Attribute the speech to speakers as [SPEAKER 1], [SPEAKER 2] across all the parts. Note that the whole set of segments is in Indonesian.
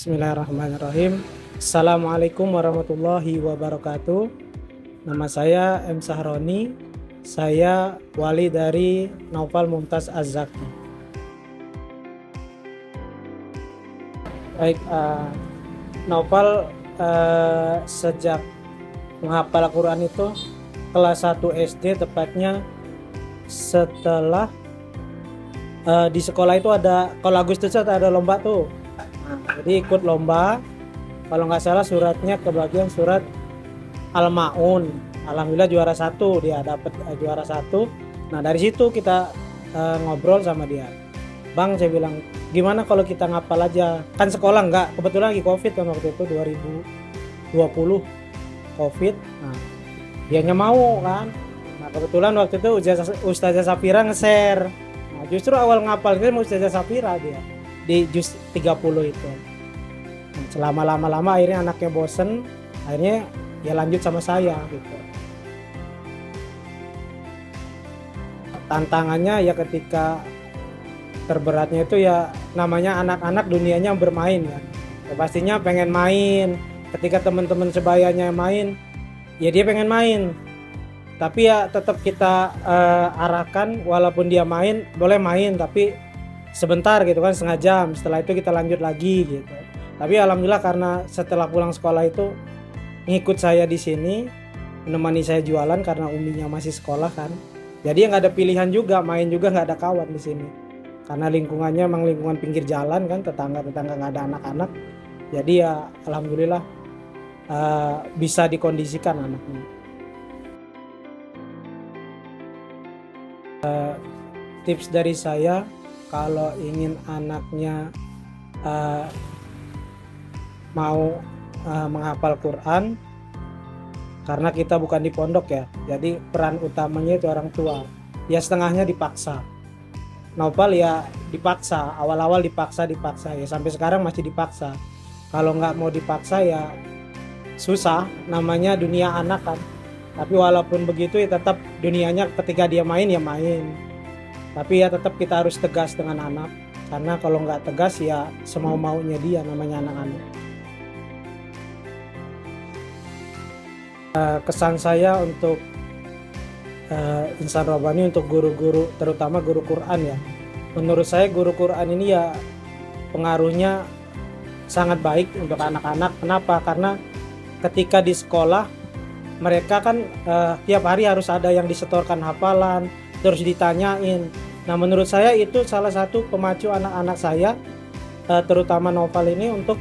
[SPEAKER 1] Bismillahirrahmanirrahim. Assalamualaikum warahmatullahi wabarakatuh. Nama saya M. Sahroni. Saya wali dari Naufal Mumtaz Az-Zaki. Baik, Naufal sejak menghafal Al-Quran itu kelas 1 SD tepatnya, setelah di sekolah itu ada, kalau Agustus ada lomba tuh. Jadi ikut lomba, kalau nggak salah suratnya kebagian surat Al-Ma'un. Alhamdulillah juara 1, dia dapat juara 1. Nah dari situ kita ngobrol sama dia. Bang, saya bilang, gimana kalau kita ngapal aja? Kan sekolah nggak, kebetulan lagi COVID kan waktu itu 2020 COVID. Nah, dianya mau kan. Nah kebetulan waktu itu Ustazah Safira nge-share. Nah, justru awal ngapal itu Ustazah Safira dia di juz 30 itu. Nah, selama lama akhirnya anaknya bosen, akhirnya ya lanjut sama saya gitu. Tantangannya ya ketika terberatnya itu ya namanya anak-anak dunianya bermain kan. Ya, pastinya pengen main. Ketika teman-teman sebayanya main, ya dia pengen main. Tapi ya tetap kita arahkan, walaupun dia main, boleh main tapi sebentar gitu kan, setengah jam, setelah itu kita lanjut lagi gitu. Tapi alhamdulillah karena setelah pulang sekolah itu ngikut saya di sini, menemani saya jualan karena uminya masih sekolah kan. Jadi nggak ada pilihan juga, main juga nggak ada kawan di sini. Karena lingkungannya emang lingkungan pinggir jalan kan, tetangga-tetangga nggak ada anak-anak. Jadi ya alhamdulillah bisa dikondisikan anaknya. Tips dari saya, kalau ingin anaknya mau menghafal Quran, karena kita bukan di pondok ya, jadi peran utamanya itu orang tua. Ya setengahnya dipaksa. Naufal ya dipaksa, awal-awal dipaksa ya sampai sekarang masih dipaksa. Kalau nggak mau dipaksa ya susah, namanya dunia anak kan. Tapi walaupun begitu ya tetap dunianya ketika dia main ya main. Tapi ya tetap kita harus tegas dengan anak, karena kalau nggak tegas ya semau-maunya dia, namanya anak-anak. Kesan saya untuk insan Rabbani, untuk guru-guru, terutama guru Quran ya. Menurut saya guru Quran ini ya pengaruhnya sangat baik untuk anak-anak. Kenapa? Karena ketika di sekolah mereka kan tiap hari harus ada yang disetorkan hafalan, terus ditanyain. Nah menurut saya itu salah satu pemacu anak-anak saya, terutama Naufal ini, untuk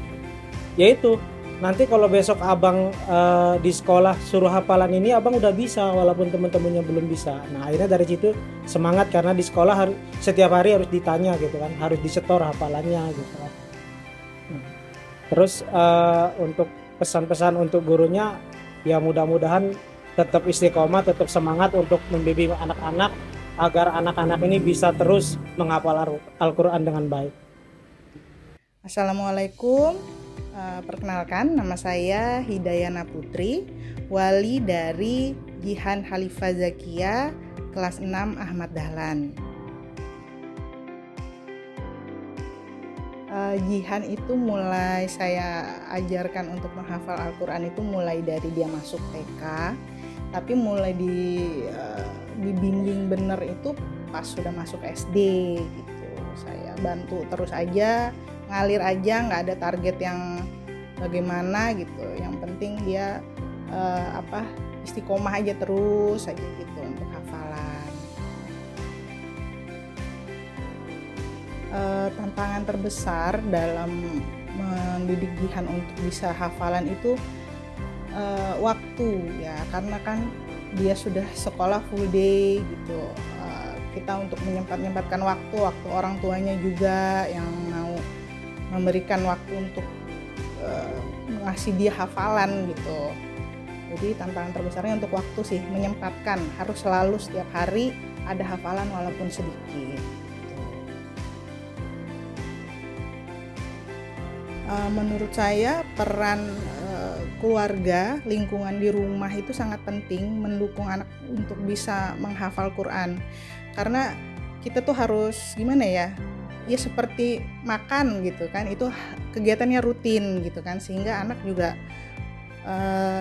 [SPEAKER 1] yaitu nanti kalau besok abang di sekolah suruh hafalan ini, abang udah bisa walaupun teman-temannya belum bisa. Nah akhirnya dari situ semangat, karena di sekolah setiap hari harus ditanya gitu kan, harus disetor hafalannya gitu kan. Terus untuk pesan-pesan untuk gurunya, ya mudah-mudahan tetap istiqomah, tetap semangat untuk membimbing anak-anak agar anak-anak ini bisa terus menghafal Al-Quran dengan baik.
[SPEAKER 2] Assalamualaikum, perkenalkan nama saya Hidayana Putri, wali dari Jihan Khalifah Zakia kelas 6 Ahmad Dahlan. Jihan itu mulai saya ajarkan untuk menghafal Al-Quran itu mulai dari dia masuk TK, tapi mulai dibimbing bener itu pas sudah masuk SD gitu. Saya bantu terus aja, ngalir aja, nggak ada target yang bagaimana gitu. Yang penting dia istiqomah aja terus aja gitu untuk hafalan. Tantangan terbesar dalam mendidik Jihan untuk bisa hafalan itu waktu ya, karena kan dia sudah sekolah full day gitu. Kita untuk menyempatkan waktu orang tuanya juga yang mau memberikan waktu untuk ngasih dia hafalan gitu. Jadi tantangan terbesarnya untuk waktu sih, menyempatkan, harus selalu setiap hari ada hafalan walaupun sedikit. Menurut saya peran keluarga, lingkungan di rumah itu sangat penting mendukung anak untuk bisa menghafal Quran. Karena kita tuh harus gimana ya, ya seperti makan gitu kan, itu kegiatannya rutin gitu kan, sehingga anak juga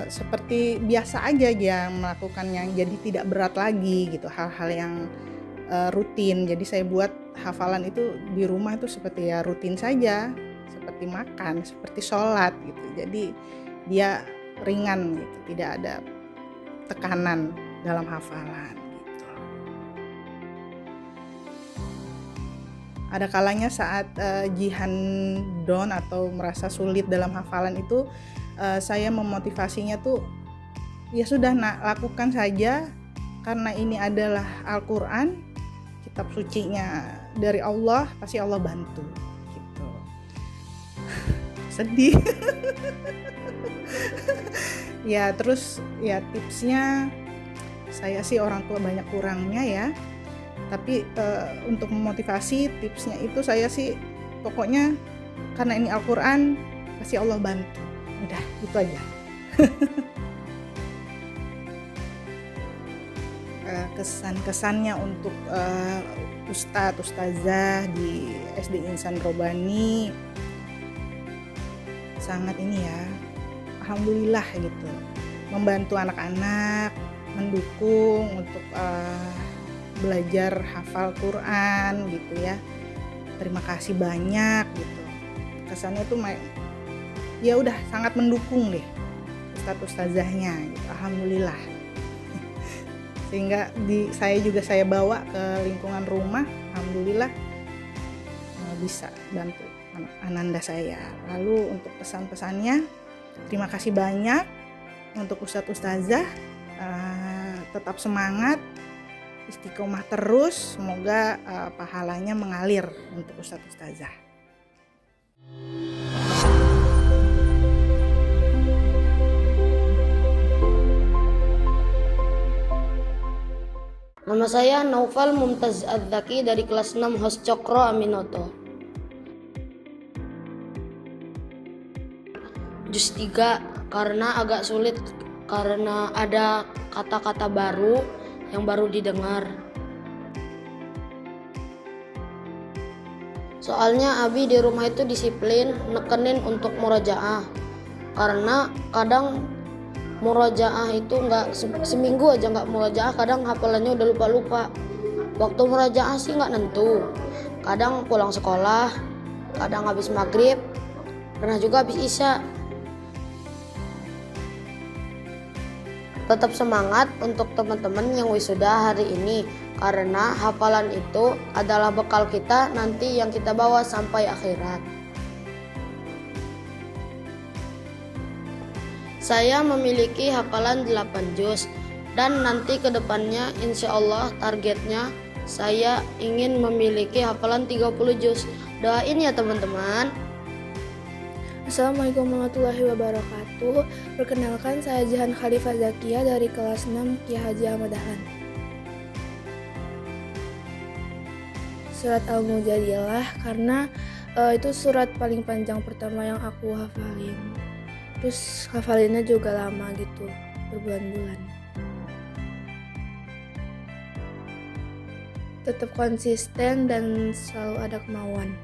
[SPEAKER 2] seperti biasa aja dia melakukannya, jadi tidak berat lagi gitu, hal-hal yang rutin. Jadi saya buat hafalan itu di rumah itu seperti ya rutin saja, seperti makan, seperti sholat gitu. Jadi dia ringan gitu, tidak ada tekanan dalam hafalan gitu. Ada kalanya saat jihan down atau merasa sulit dalam hafalan itu, saya memotivasinya tuh, ya sudah nak, lakukan saja karena ini adalah Al-Quran, kitab sucinya dari Allah, pasti Allah bantu gitu. Sedih. Ya terus ya tipsnya, saya sih orang tua banyak kurangnya ya, tapi untuk memotivasi tipsnya itu saya sih pokoknya karena ini Al-Quran pasti Allah bantu, udah itu aja. Kesan-kesannya untuk ustazah di SD Insan Robani sangat ini ya, alhamdulillah gitu, membantu anak-anak, mendukung untuk belajar hafal Quran gitu ya. Terima kasih banyak gitu. Kesannya tuh ya udah sangat mendukung deh ustazahnya gitu, alhamdulillah. Sehingga saya bawa ke lingkungan rumah, alhamdulillah bisa bantu anak ananda saya. Lalu untuk pesan-pesannya, terima kasih banyak untuk ustazah, tetap semangat, istiqomah terus, semoga pahalanya mengalir untuk ustazah.
[SPEAKER 3] Nama saya Naufal Mumtaz Adzaki dari kelas 6 Hos Cokro Aminoto. Juz 3 karena agak sulit karena ada kata-kata baru yang baru didengar. Soalnya Abi di rumah itu disiplin nekenin untuk murojaah, karena kadang murojaah itu nggak seminggu aja nggak murojaah, kadang hafalannya udah lupa-lupa. Waktu murojaah sih nggak nentu, kadang pulang sekolah, kadang habis maghrib, pernah juga habis isya. Tetap semangat untuk teman-teman yang wisuda hari ini, karena hafalan itu adalah bekal kita nanti yang kita bawa sampai akhirat. Saya memiliki hafalan 8 juz dan nanti ke depannya insya Allah targetnya saya ingin memiliki hafalan 30 juz. Doain ya teman-teman.
[SPEAKER 4] Assalamualaikum warahmatullahi wabarakatuh. Perkenalkan, saya Jihan Khalifah Zakia dari kelas 6 Ki Haji Ahmad Dahlan. Surat Al-Mujadilah karena itu surat paling panjang pertama yang aku hafalin. Terus hafalinnya juga lama gitu, berbulan-bulan. Tetap konsisten dan selalu ada kemauan.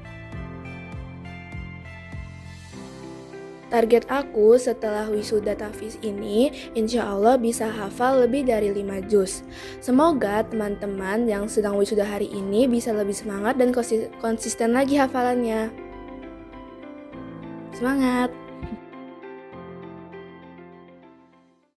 [SPEAKER 4] Target aku setelah wisuda tahfiz ini, insya Allah bisa hafal lebih dari 5 juz. Semoga teman-teman yang sedang wisuda hari ini bisa lebih semangat dan konsisten lagi hafalannya. Semangat!